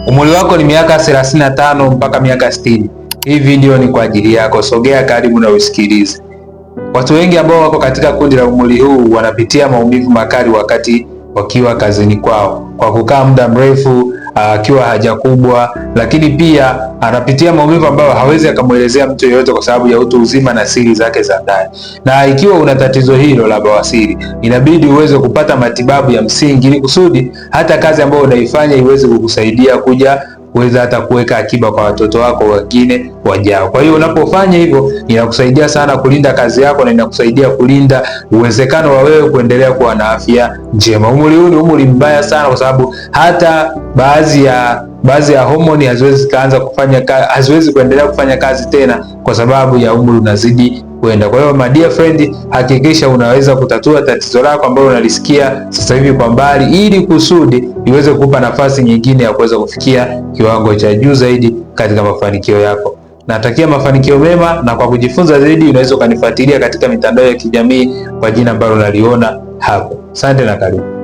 Umri wako ni miaka 35 mpaka miaka 60. Hii video ni kwa ajili yako, sogea karibu na usikilize. Watu wengi ambao wako katika kundi la umri huu wanapitia maumivu makali wakati wakiwa kazini kwao, kwa kukaa muda mrefu, akiwa haja kubwa, lakini pia anapitia maumivu ambayo hawezi akamwelezea mtu yeyote kwa sababu ya utu uzima na siri zake za ndani. Na ikiwa una tatizo hilo la bawasiri, inabidi uweze kupata matibabu ya msingi ili kusudi hata kazi ambayo unaifanya iweze kukusaidia kuweza hata kuweka akiba kwa watoto wako wengine wajao. Kwa hiyo unapofanya hivyo inakusaidia sana kulinda kazi yako na inakusaidia kulinda uwezekano wa wewe kuendelea kuwa na afya njema. Umri huu ni umri mbaya sana kwa sababu hata baadhi ya homoni haziwezi kuendelea kufanya kazi tena kwa sababu ya umri unazidi kwenda. Kwa hiyo my dear friend, hakikisha unaweza kutatua tatizo lako ambalo unalisikia sasa hivi kwa mbali, ili kusudi iweze kukupa nafasi nyingine ya kuweza kufikia kiwango cha juu zaidi katika mafanikio yako. Natakia mafanikio mema, na kwa kujifunza zaidi unaweza ukanifuatilia katika mitandao ya kijamii kwa jina ambalo unaliona hapo. Asante na karibu.